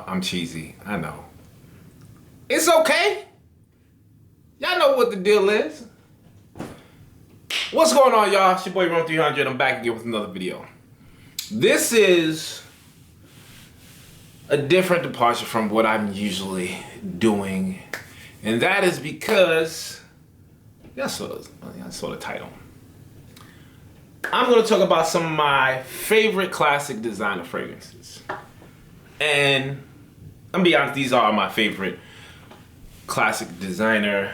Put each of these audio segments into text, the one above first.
I'm cheesy. I know. It's okay. Y'all know what the deal is. What's going on, y'all? It's your boy Ron 300. I'm back again with another video. This is a different departure from what I'm usually doing. And that is because, y'all saw the title. I'm going to talk about some of my favorite classic designer fragrances. And I'm going to be honest, these are my favorite classic designer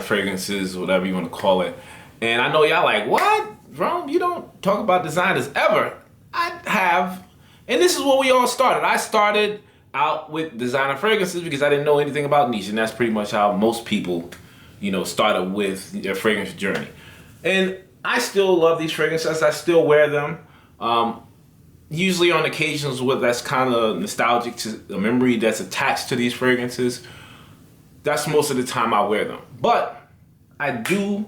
fragrances, whatever you want to call it. And I know y'all like, what? Rome, you don't talk about designers ever. I have. And this is where we all started. I started out with designer fragrances because I didn't know anything about niche. And that's pretty much how most people, started with their fragrance journey. And I still love these fragrances. I still wear them. Usually on occasions where that's kind of nostalgic to the memory that's attached to these fragrances. That's most of the time I wear them. But I do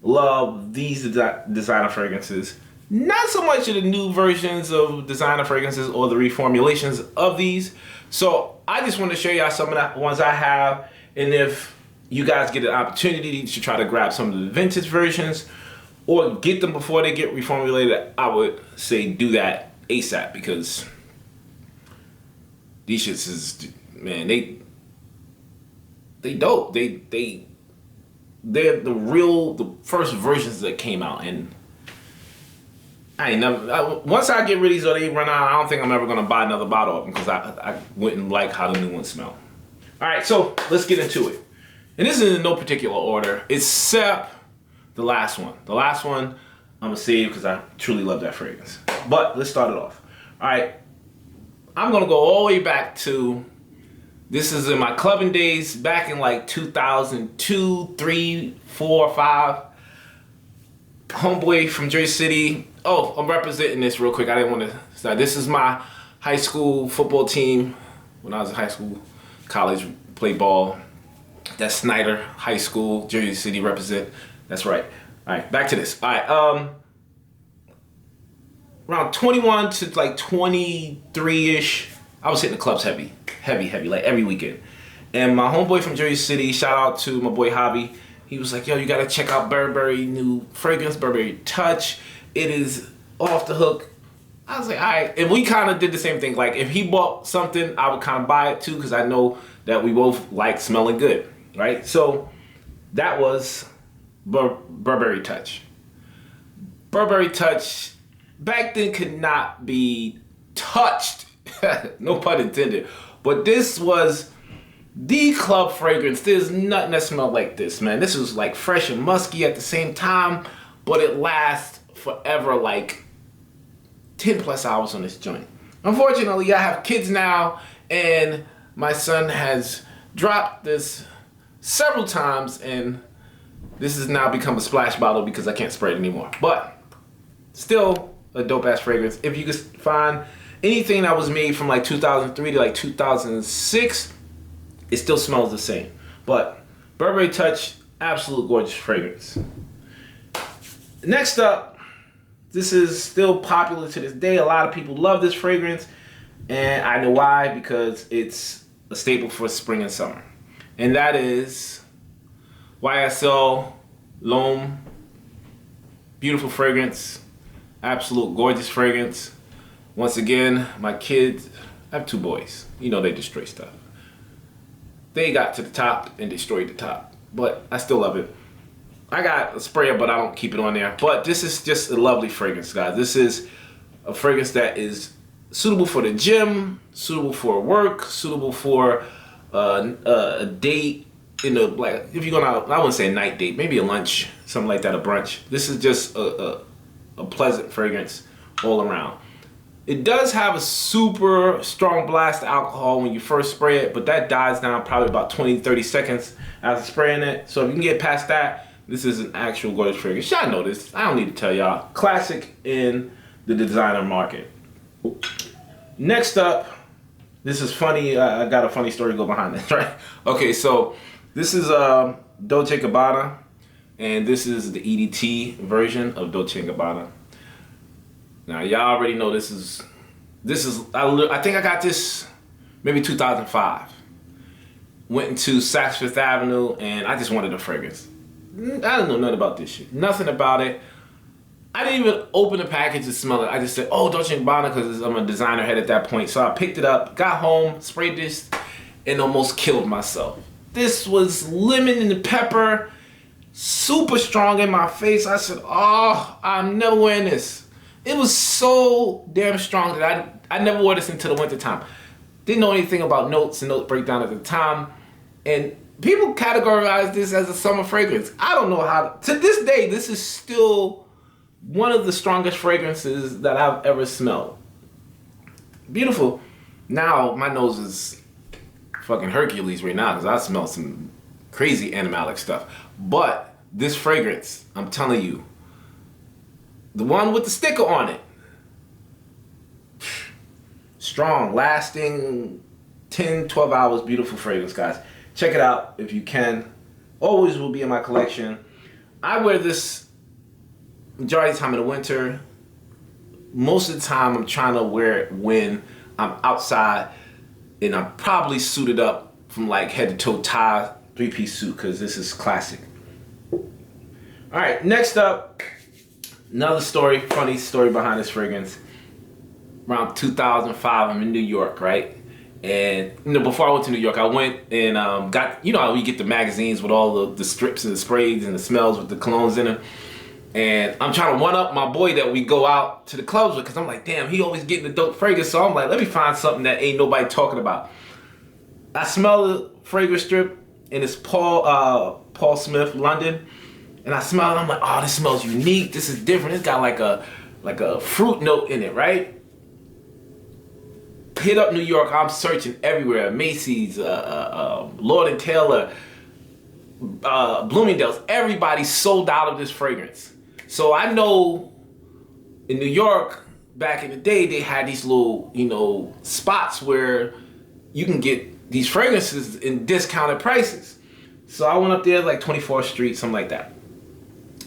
love these designer fragrances. Not so much of the new versions of designer fragrances or the reformulations of these. So I just want to show y'all some of the ones I have. And if you guys get an opportunity to try to grab some of the vintage versions or get them before they get reformulated, I would say do that ASAP, because these shits is, man, they dope. They're the first versions that came out, and once I get rid of these or they run out, I don't think I'm ever gonna buy another bottle of them because I wouldn't like how the new ones smell. All right, so let's get into it. And this is in no particular order, except the last one. The last one I'm gonna save because I truly love that fragrance. But let's start it off. All right, I'm gonna go all the way back to, this is in my clubbing days, back in like 2002, 3, 4, 5. Homeboy from Jersey City. Oh, I'm representing this real quick. I didn't want to start. This is my high school football team. When I was in high school, college, played ball. That's Snyder High School, Jersey City represent. That's right. All right, back to this. All right, around 21 to like 23-ish, I was hitting the clubs heavy, like every weekend. And my homeboy from Jersey City, shout out to my boy Hobby, he was like, yo, you gotta check out Burberry new fragrance, Burberry Touch. It is off the hook. I was like, all right. And we kind of did the same thing. Like if he bought something, I would kind of buy it too, because I know that we both like smelling good, right? So that was Burberry Touch. Burberry Touch back then could not be touched. No pun intended. But this was the club fragrance. There's nothing that smelled like this, man. This was like fresh and musky at the same time, but it lasts forever, like 10 plus hours on this joint. Unfortunately, I have kids now, and my son has dropped this several times, and this has now become a splash bottle because I can't spray it anymore. But still a dope ass fragrance. If you could find anything that was made from like 2003 to like 2006, it still smells the same. But Burberry Touch, absolute gorgeous fragrance. Next up, this is still popular to this day. A lot of people love this fragrance, and I know why, because it's a staple for spring and summer. And that is YSL L'Homme. Beautiful fragrance, absolute gorgeous fragrance. Once again, my kids, I have 2 boys. You know they destroy stuff. They got to the top and destroyed the top, but I still love it. I got a sprayer, but I don't keep it on there. But this is just a lovely fragrance, guys. This is a fragrance that is suitable for the gym, suitable for work, suitable for a date, like if you're going out, I wouldn't say a night date, maybe a lunch, something like that, a brunch. This is just a pleasant fragrance all around. It does have a super strong blast of alcohol when you first spray it, but that dies down probably about 20-30 seconds after spraying it. So if you can get past that, this is an actual gorgeous fragrance. Y'all know this. I don't need to tell y'all. Classic in the designer market. Next up, this is funny. I got a funny story to go behind this, right? Okay, so this is Dolce Gabbana, and this is the EDT version of Dolce Gabbana. Now y'all already know this is I think I got this maybe 2005. Went into Saks Fifth Avenue and I just wanted a fragrance. I didn't know nothing about this shit. Nothing about it. I didn't even open the package to smell it. I just said, oh, Dolce Gabbana, because I'm a designer head at that point. So I picked it up, got home, sprayed this, and almost killed myself. This was lemon and pepper, super strong in my face. I said, oh, I'm never wearing this. It was so damn strong that I never wore this until the winter time. Didn't know anything about notes and note breakdown at the time. And people categorize this as a summer fragrance. I don't know how, to this day, this is still one of the strongest fragrances that I've ever smelled. Beautiful. Now, my nose is fucking Hercules right now because I smell some crazy animalic stuff. But this fragrance, I'm telling you, the one with the sticker on it, strong, lasting, 10, 12 hours, beautiful fragrance, guys. Check it out if you can. Always will be in my collection. I wear this majority of the time in the winter. Most of the time I'm trying to wear it when I'm outside and I'm probably suited up from like head to toe tie, 3-piece suit, because this is classic. All right, next up, another story, funny story behind this fragrance. Around 2005, I'm in New York, right? And before I went to New York, I went and got, how you get the magazines with all the strips and the sprays and the smells with the colognes in them. And I'm trying to one up my boy that we go out to the clubs with, because I'm like, damn, he always getting the dope fragrance. So I'm like, let me find something that ain't nobody talking about. I smell the fragrance strip, and it's Paul Smith, London. And I smell it, I'm like, oh, this smells unique. This is different. It's got like a fruit note in it, right? Hit up New York, I'm searching everywhere. Macy's, Lord & Taylor, Bloomingdale's. Everybody sold out of this fragrance. So I know in New York, back in the day, they had these little, spots where you can get these fragrances in discounted prices. So I went up there like 24th Street, something like that.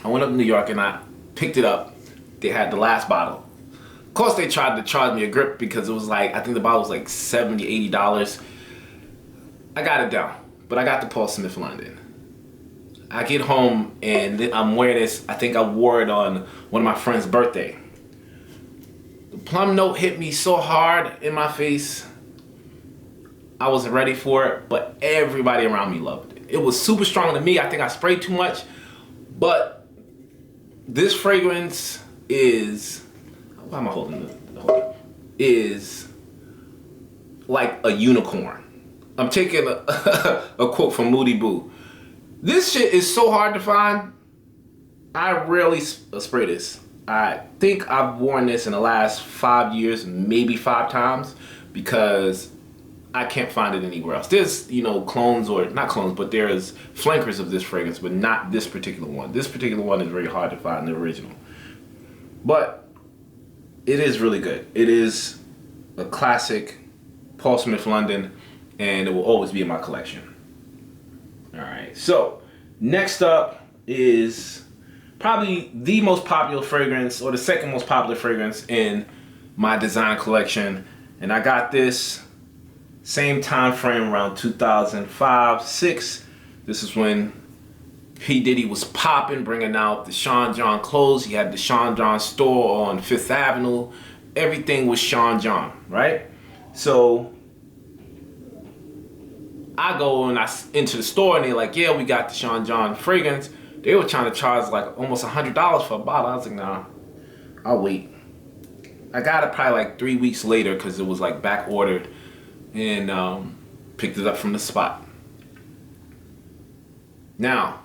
I went up to New York and I picked it up. They had the last bottle. Of course, they tried to charge me a grip because it was like, I think the bottle was like $70, $80. I got it down, but I got the Paul Smith London. I get home and I'm wearing this. I think I wore it on one of my friend's birthday. The plum note hit me so hard in my face. I wasn't ready for it, but everybody around me loved it. It was super strong to me. I think I sprayed too much, but this fragrance is, why am I holding it? Is like a unicorn. I'm taking a quote from Moody Boo. This shit is so hard to find. I rarely spray this. I think I've worn this in the last 5 years, maybe 5 times, because I can't find it anywhere else. There's, clones, or not clones, but there's flankers of this fragrance, but not this particular one. This particular one is very hard to find, the original. But it is really good. It is a classic Paul Smith London, and it will always be in my collection. All right, so next up is probably the most popular fragrance, or the second most popular fragrance in my design collection. And I got this same time frame, around 2005, 6. This is when P. Diddy was popping, bringing out the Sean John clothes. He had the Sean John store on Fifth Avenue. Everything was Sean John, right? So I go and into the store and they're like, yeah, we got the Sean John fragrance. They were trying to charge like almost $100 for a bottle. I was like, nah, I'll wait. I got it probably like 3 weeks later because it was like back ordered, and picked it up from the spot. Now,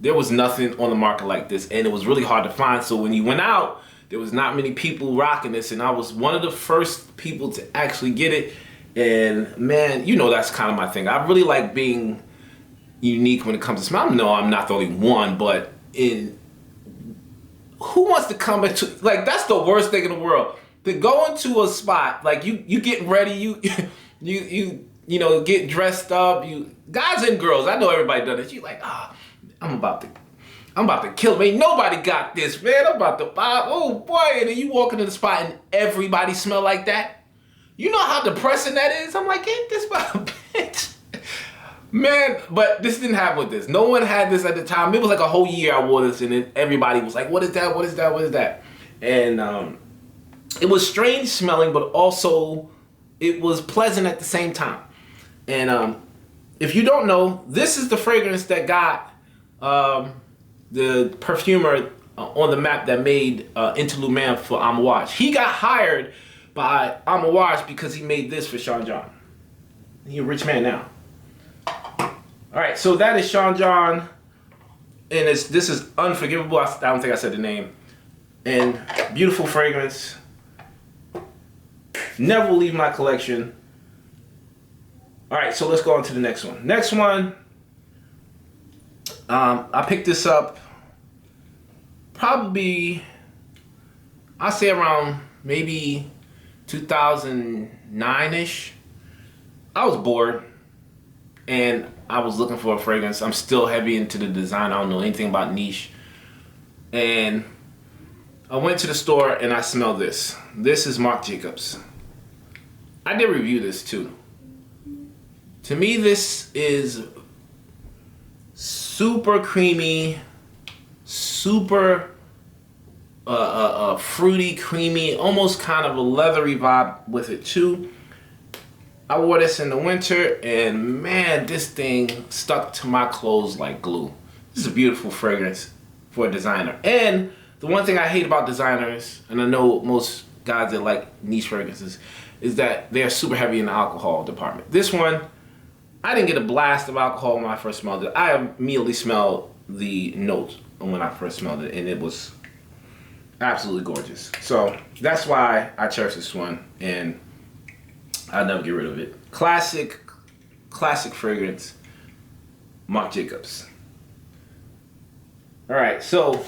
there was nothing on the market like this, and it was really hard to find. So when you went out, there was not many people rocking this, and I was one of the first people to actually get it. And man, that's kind of my thing. I really like being unique when it comes to smell. No, I'm not the only one, but who wants to come into, like, that's the worst thing in the world. To go into a spot, like you getting ready, you get dressed up, guys and girls, I know everybody does this. You like, I'm about to kill me. Ain't nobody got this, man. I'm about to buy, oh boy. And then you walk into the spot and everybody smell like that. You know how depressing that is? I'm like, ain't this about a bitch? Man, but this didn't happen with this. No one had this at the time. It was like a whole year I wore this, and then everybody was like, what is that? What is that? What is that? And it was strange smelling, but also it was pleasant at the same time. And if you don't know, this is the fragrance that got the perfumer on the map that made Interlude Man for Amouage. He got hired by Amouage because he made this for Sean John. He's a rich man now. All right, so that is Sean John, and this is Unforgivable. I don't think I said the name. And beautiful fragrance. Never will leave my collection. All right, so let's go on to the next one. Next one, I picked this up probably, I say around maybe 2009-ish. I was bored and I was looking for a fragrance. I'm still heavy into the design. I don't know anything about niche. And I went to the store and I smelled this. This is Marc Jacobs. I did review this too. To me, this is super creamy, super fruity, creamy, almost kind of a leathery vibe with it too. I wore this in the winter and man, this thing stuck to my clothes like glue. This is a beautiful fragrance for a designer. And the one thing I hate about designers, and I know most guys that like niche fragrances, is that they're super heavy in the alcohol department. This one, I didn't get a blast of alcohol when I first smelled it. I immediately smelled the notes when I first smelled it, and it was absolutely gorgeous. So that's why I cherish this one, and I'll never get rid of it. Classic fragrance, Marc Jacobs. All right, so